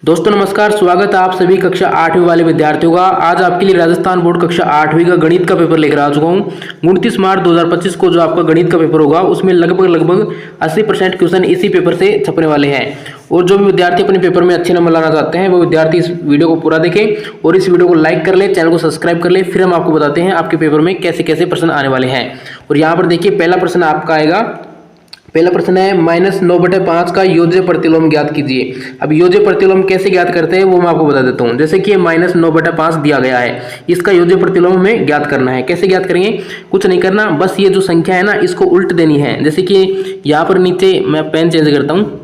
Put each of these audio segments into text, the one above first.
दोस्तों नमस्कार, स्वागत है आप सभी कक्षा 8वीं वाले विद्यार्थियों का। आज आपके लिए राजस्थान बोर्ड कक्षा 8वीं का गणित का पेपर लेकर आ चुका हूँ। 29 मार्च 2025 को जो आपका गणित का पेपर होगा उसमें लगभग 80% क्वेश्चन इसी पेपर से छपने वाले हैं। और जो भी विद्यार्थी अपने पेपर में अच्छे नंबर लाना चाहते हैं वो विद्यार्थी इस वीडियो को पूरा देखें और इस वीडियो को लाइक कर ले, चैनल को सब्सक्राइब कर ले। फिर हम आपको बताते हैं आपके पेपर में कैसे कैसे प्रश्न आने वाले हैं। और यहाँ पर देखिए पहला प्रश्न आपका आएगा। पहला प्रश्न है -9/5 का योज्य प्रतिलोम ज्ञात कीजिए। अब योज्य प्रतिलोम कैसे ज्ञात करते हैं वो मैं आपको बता देता हूँ। जैसे कि ये -9/5 दिया गया है, इसका योज्य प्रतिलोम हमें ज्ञात करना है। कैसे ज्ञात करेंगे? कुछ नहीं करना, बस ये जो संख्या है ना इसको उल्ट देनी है। जैसे कि यहाँ पर नीचे मैं पेन चेंज करता हूँ,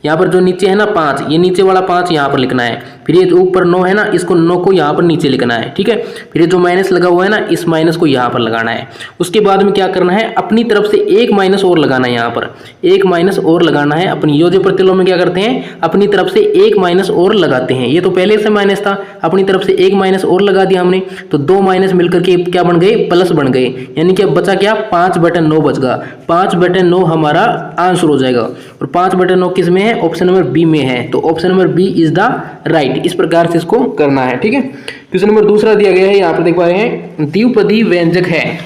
यहाँ पर जो नीचे है ना 5, ये नीचे वाला 5 यहाँ पर लिखना है। फिर ये जो ऊपर 9 है ना, इसको 9 को यहाँ पर नीचे लिखना है, ठीक है। फिर ये जो माइनस लगा हुआ है ना, इस माइनस को यहाँ पर लगाना है। उसके बाद में क्या करना है, अपनी तरफ से एक माइनस और लगाना है। यहाँ पर एक माइनस और लगाना है। अपनी योज्य प्रतिलोम में क्या करते हैं, अपनी तरफ से एक माइनस और लगाते हैं। ये तो पहले से माइनस था, अपनी तरफ से एक माइनस और लगा दिया हमने, तो दो माइनस मिलकर के क्या बन गए, प्लस बन गए। यानी कि अब बचा क्या, 5/9 बच गया। 5/9 हमारा आंसर हो जाएगा। और 5/9 किस में है, ऑप्शन नंबर बी में है। तो option number B is the right. इस प्रकार से इसको करना है, ठीक है। क्वेश्चन नंबर दूसरा दिया गया है, यहाँ पर देख पा रहे हैं, द्विपदी व्यंजक है।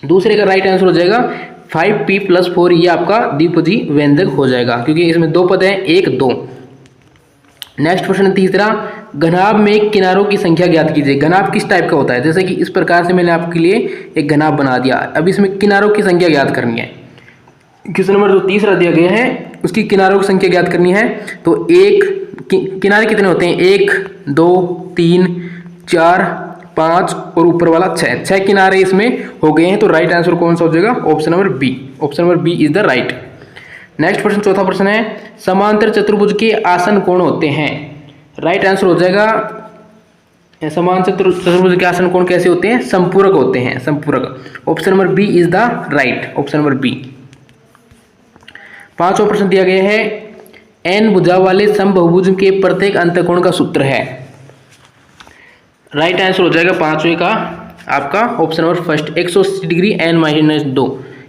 दूसरे का राइट आंसर हो जाएगा 5p+4। ये आपका द्विपदी व्यंजक हो जाएगा क्योंकि इसमें दो पद हैं, 1 2। नेक्स्ट प्रश्न तीसरा, घनाभ में किनारों की संख्या ज्ञात कीजिए। घनाभ किस टाइप का होता है? जैसे कि इस प्रकार से मैंने आपके लिए एक घनाभ बना दिया। अब इसमें किनारों की संख्या ज्ञात करनी है। क्वेश्चन नंबर जो तीसरा दिया गया है उसकी किनारों की संख्या ज्ञात करनी है। तो किनारे कितने होते हैं, 1 2 3 4 5 और ऊपर वाला 6 किनारे इसमें हो गए हैं। तो राइट आंसर कौन सा हो जाएगा, option number B. Option number B is the right. Next प्रश्न चौथा प्रश्न है, समांतर चतुर्भुज के आसन कोण होते हैं। राइट आंसर हो जाएगा, समांतर चतुर्भुज के आसन कोण कैसे होते हैं, संपूरक होते हैं, संपूरक। Option number B is the right. Option number B. पांचवा प्रश्न दिया गया है, n भुजा वाले समबहुभुज के प्रत्येक अंतःकोण का सूत्र है। राइट आंसर हो जाएगा पांचवे का आपका option number first, 180 degree n-2।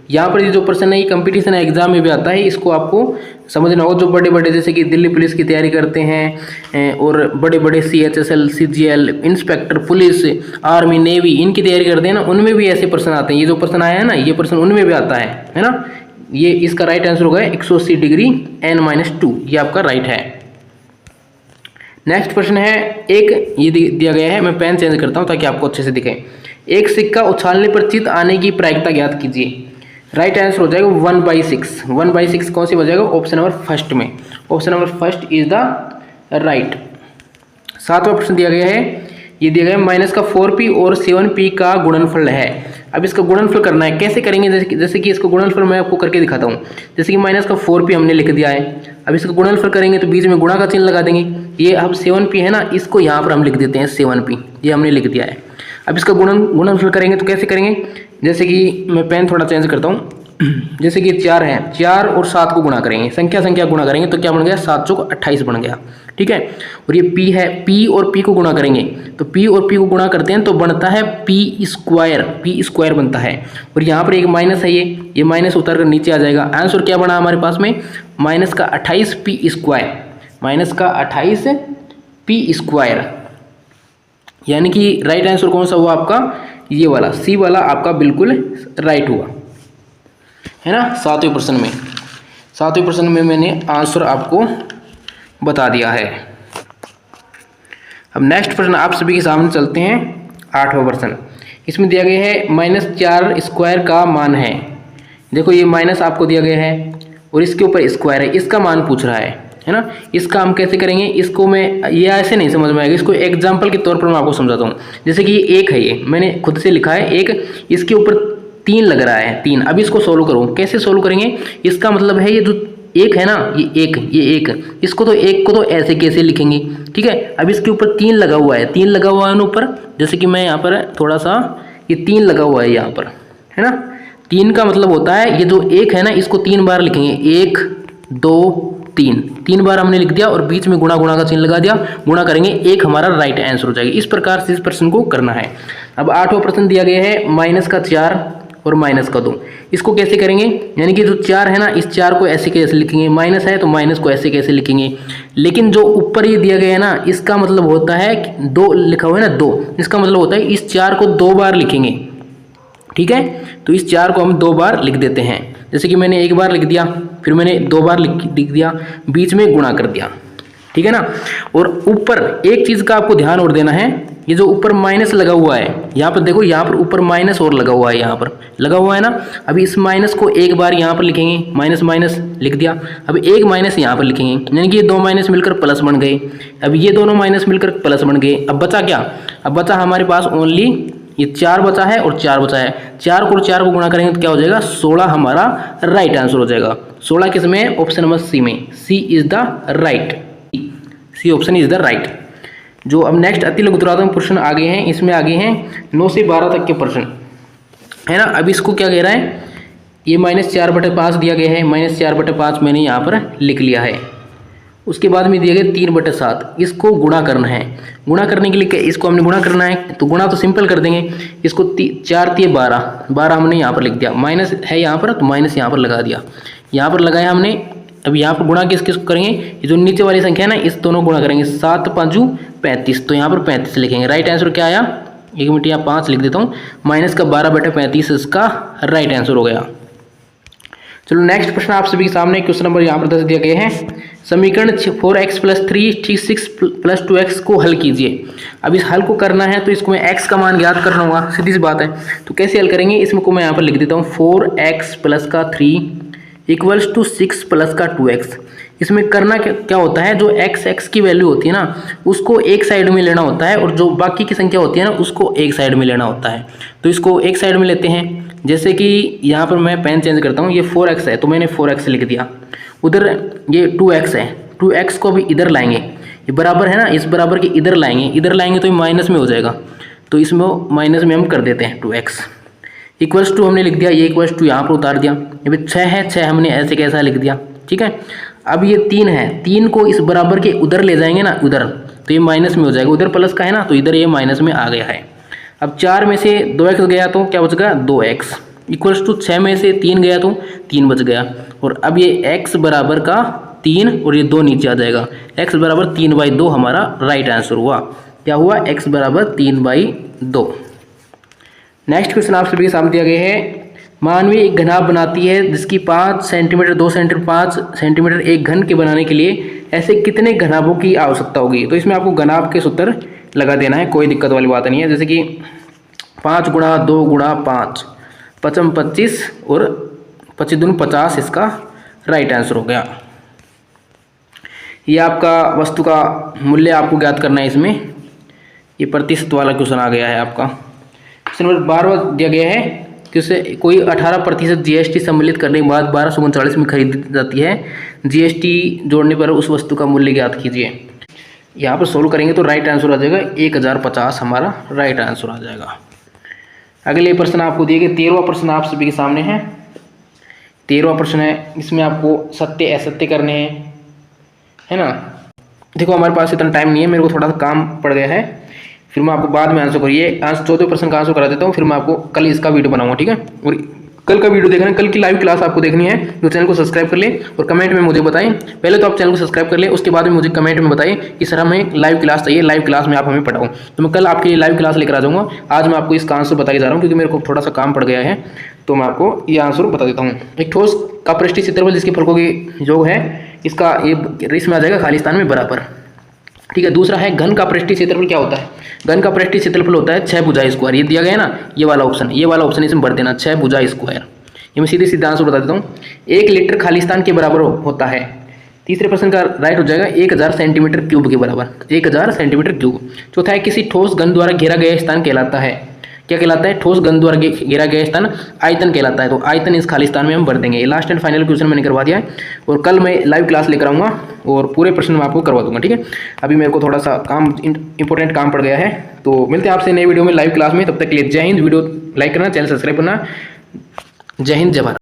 यहाँ पर ये जो प्रश्न है ये कंपटीशन एग्जाम में भी आता है, इसको आपको समझना होगा। जो बड़े बड़े जैसे कि दिल्ली पुलिस की तैयारी करते हैं और बड़े बड़े CHSL CGL inspector police army navy इनकी तैयारी करते हैं ना, उनमें भी ऐसे प्रश्न आते हैं। ये जो प्रश्न आया है ना, ये प्रश्न उनमें भी आता है ना। ये इसका राइट आंसर होगा 180 डिग्री n-2। ये आपका राइट है। नेक्स्ट प्रश्न है, एक ये दिया गया है, मैं पेन चेंज करता हूं ताकि आपको अच्छे से दिखे। एक सिक्का उछालने पर चित आने की प्रायिकता ज्ञात कीजिए। राइट आंसर हो जाएगा 1/6। 1/6 कौन सी हो जाएगा, ऑप्शन नंबर फर्स्ट में। Option number first is the right. सातवां प्रश्न दिया गया है, ये दिया गया है -4p और 7p का गुणनफल है। अब इसका गुणनफल करना है। कैसे करेंगे, जैसे कि इसका गुणनफल मैं आपको करके दिखाता हूँ। जैसे कि -4p हमने लिख दिया है। अब इसका गुणनफल करेंगे तो बीच में गुणा का चिन्ह लगा देंगे। ये अब 7p है ना, इसको यहाँ पर हम लिख देते हैं 7p। ये हमने लिख दिया है। अब इसका गुणनफल करेंगे तो कैसे करेंगे, जैसे कि मैं पेन थोड़ा चेंज करता हूँ। जैसे कि 4 है, 4 और 7 को गुणा करेंगे, संख्या गुणा करेंगे तो क्या बन गया, 7 चौक 28 बन गया, ठीक है। और ये p है, p और p को गुणा करेंगे तो p और p को गुणा करते हैं तो बनता है p² बनता है। और यहाँ पर एक माइनस है, ये माइनस उतर कर नीचे आ जाएगा। आंसर क्या बना हमारे पास में, -28p², -28p²। यानी कि राइट आंसर कौन सा हुआ आपका, ये वाला सी वाला आपका बिल्कुल राइट हुआ है ना। सातवें प्रश्न में मैंने आंसर आपको बता दिया है। अब नेक्स्ट प्रश्न आप सभी के सामने चलते हैं। 8वां प्रश्न, इसमें दिया गया है -4² का मान है। देखो ये माइनस आपको दिया गया है और इसके ऊपर स्क्वायर है, इसका मान पूछ रहा है ना। इसका हम कैसे करेंगे, इसको मैं ये ऐसे नहीं समझ में आएगा, इसको एग्जाम्पल के तौर पर मैं आपको समझाता हूँ। जैसे कि ये 1 है, ये मैंने खुद से लिखा है 1, इसके ऊपर 3 लग रहा है 3। अब इसको सोल्व करो, कैसे सोल्व करेंगे, इसका मतलब है ये जो 1 है ना, ये 1 इसको तो 1 को तो ऐसे कैसे लिखेंगे, ठीक है। अब इसके ऊपर 3 लगा हुआ है, 3 लगा हुआ है ऊपर। जैसे कि मैं यहाँ पर थोड़ा सा, ये 3 लगा हुआ है यहाँ पर, है ना। 3 का मतलब होता है ये जो 1 है ना, इसको 3 बार लिखेंगे, 1 2 3 बार हमने लिख दिया और बीच में गुणा का चिन्ह लगा दिया। गुणा करेंगे, 1 हमारा राइट आंसर हो जाएगा। इस प्रकार से इस प्रश्न को करना है। अब 8वां प्रश्न दिया गया है, -4 और माइनस का 2। इसको कैसे करेंगे, यानी कि जो 4 है ना, इस 4 को ऐसे कैसे लिखेंगे, माइनस है तो माइनस को ऐसे कैसे लिखेंगे। लेकिन जो ऊपर ये दिया गया है ना, इसका मतलब होता है 2 लिखा हुआ है ना 2, इसका मतलब होता है इस 4 को 2 बार लिखेंगे। ठीक है, तो इस 4 को हम 2 बार लिख देते हैं। जैसे कि मैंने 1 बार लिख दिया, फिर मैंने 2 बार लिख दिया, बीच में गुणा कर दिया। ठीक है ना। और ऊपर एक चीज़ का आपको ध्यान और देना है, ये जो ऊपर माइनस लगा हुआ है, यहाँ पर देखो, यहाँ पर ऊपर माइनस और लगा हुआ है, यहाँ पर लगा हुआ है ना। अभी इस माइनस को एक बार यहाँ पर लिखेंगे, माइनस माइनस लिख दिया। अब एक माइनस यहाँ पर लिखेंगे, यानी कि ये 2 माइनस मिलकर प्लस बन गए। अब ये दोनों माइनस मिलकर प्लस बन गए। अब बचा क्या, अब बचा हमारे पास ओनली ये 4 बचा है और 4 बचा है। 4 को 4 को गुणा करेंगे तो क्या हो जाएगा, 16 हमारा राइट आंसर हो जाएगा। 16 किस में, ऑप्शन नंबर सी में, C is the right, C option is the right. जो अब नेक्स्ट अति लघुत्तरात्मक प्रश्न आगे हैं, इसमें आगे हैं 9 से 12 तक के प्रश्न है ना। अब इसको क्या कह रहा है, ये -4/5 दिया गया है, -4/5 मैंने यहाँ पर लिख लिया है। उसके बाद में दिया गया 3/7, इसको गुणा करना है। गुणा करने के लिए इसको हमने गुणा करना है, तो गुणा तो सिंपल कर देंगे। इसको 4 × 12 हमने यहाँ पर लिख दिया, माइनस है यहाँ पर तो माइनस यहाँ पर लगा दिया, यहाँ पर लगाया हमने। अब यहाँ पर गुणा किस करेंगे, ये जो नीचे वाली संख्या है ना, इस दोनों गुणा करेंगे, 7 × 5 = 35, तो यहाँ पर 35 लिखेंगे। राइट आंसर क्या आया, 1 मिनट यहाँ 5 लिख देता हूँ, -12/35 इसका राइट आंसर हो गया। चलो नेक्स्ट प्रश्न आप सभी के सामने क्वेश्चन नंबर यहाँ पर 10 दिया गया है। समीकरण 4x + 3 6 + 2x को हल कीजिए। अब इस हल को करना है तो इसको मैं x का मान ज्ञात करना होगा, सीधी सी बात है। तो कैसे हल करेंगे, इसमें को मैं यहाँ पर लिख देता हूँ 4x + 3 = 6 + 2x। इसमें करना क्या होता है, जो x की वैल्यू होती है ना, उसको एक साइड में लेना होता है, और जो बाकी की संख्या होती है ना, उसको एक साइड में लेना होता है। तो इसको एक साइड में लेते हैं। जैसे कि यहाँ पर मैं पेन चेंज करता हूँ, ये 4x है तो मैंने 4x लिख दिया। उधर ये 2x है, 2x को भी इधर लाएंगे, ये बराबर है ना, इस बराबर के इधर लाएंगे तो ये माइनस में हो जाएगा, तो इसमें माइनस में हम कर देते हैं 2x = हमने लिख दिया, ये = यहाँ पर उतार दिया। ये 6 है, 6 हमने ऐसे कैसा लिख दिया। ठीक है, अब ये 3 है, 3 को इस बराबर के उधर ले जाएंगे ना, उधर, तो ये माइनस में हो जाएगा। उधर प्लस का है ना, तो इधर ये माइनस में आ गया है। अब 4 में से 2x गया तो क्या बच गया, 2x = 6 में से 3 गया तो 3 बच गया। और अब ये x बराबर का 3 और ये 2 नीचे आ जाएगा, x बराबर 3/2 हमारा राइट आंसर हुआ। क्या हुआ, x बराबर 3/2। नेक्स्ट क्वेश्चन आप सभी के सामने दिया गया है। मानवी एक घनाभ बनाती है जिसकी 5 सेंटीमीटर 2 सेंटीमीटर 5 सेंटीमीटर एक घन के बनाने के लिए ऐसे कितने घनाभों की आवश्यकता होगी। तो इसमें आपको घनाभ के सूत्र लगा देना है, कोई दिक्कत वाली बात नहीं है। जैसे कि 5 × 2 × 5 = 25 और 25 दूनी 50 इसका राइट आंसर हो गया। ये आपका वस्तु का मूल्य आपको ज्ञात करना है। इसमें ये प्रतिशत वाला क्वेश्चन आ गया है आपका। क्वेश्चन नंबर 12 दिया गया है कि उसे कोई 18% GST सम्मिलित करने के बाद 1239 में खरीदी जाती है, GST जोड़ने पर उस वस्तु का मूल्य ज्ञात कीजिए। यहाँ पर सोल्व करेंगे तो राइट आंसर आ जाएगा 1050 हमारा राइट आंसर आ जाएगा। अगले प्रश्न आपको दिए गए 13वां प्रश्न आप सभी के सामने है। 13वां प्रश्न है, इसमें आपको सत्य असत्य करने हैं, है ना। देखो हमारे पास इतना टाइम नहीं है, मेरे को थोड़ा सा काम पड़ गया है, फिर मैं आपको बाद में आंसर करिए। 14वें प्रश्न का आंसर करा देता हूँ, फिर मैं आपको कल इसका वीडियो बनाऊंगा। ठीक है, और कल का वीडियो देखना, कल की लाइव क्लास आपको देखनी है। तो चैनल को सब्सक्राइब कर ले और कमेंट में मुझे बताएं। पहले तो आप चैनल को सब्सक्राइब कर ले, उसके बाद में मुझे कमेंट में बताएं कि सर हमें लाइव क्लास चाहिए, लाइव क्लास में आप हमें पढ़ाओ। तो मैं कल आपके लिए लाइव क्लास लेकर आ जाऊँगा। आज मैं आपको इसका आंसर बताई जा रहा हूँ क्योंकि मेरे को थोड़ा सा काम पड़ गया है, तो मैं आपको ये आंसर बता देता हूँ। एक ठोस का पृष्ठीय क्षेत्रफल जिसके फलकों के योग है, इसका ये इसमें आ जाएगा खालिस्तान में बराबर। ठीक है, दूसरा है घन का पृष्ठीय क्षेत्रफल क्या होता है। घन का पृष्ठीय क्षेत्रफल होता है 6 भुजा स्क्वायर। ये दिया गया है ना, ये वाला ऑप्शन इसमें भर देना, 6 भुजा स्क्वायर। ये मैं सीधे आंसर बता देता हूँ। 1 लीटर खालिस्तान के बराबर होता है। तीसरे प्रश्न का राइट हो जाएगा 1000 सेंटीमीटर क्यूब के बराबर, 1000 सेंटीमीटर क्यूब। चौथा है किसी ठोस घन द्वारा घेरा गया स्थान कहलाता है। क्या कहलाता है, ठोस घन द्वारा घेरा गया स्थान आयतन कहलाता है। तो आयतन इस खालिस्तान में हम भर देंगे। ये लास्ट एंड फाइनल क्वेश्चन मैंने करवा दिया है और कल मैं लाइव क्लास लेकर आऊँगा और पूरे प्रश्न मैं आपको करवा दूंगा। ठीक है, अभी मेरे को थोड़ा सा इंपॉर्टेंट काम पड़ गया है, तो मिलते हैं आपसे नए वीडियो में लाइव क्लास में। तब तक के लिए जय हिंद। वीडियो लाइक करना, चैनल सब्सक्राइब करना। जय हिंद, जय भारत।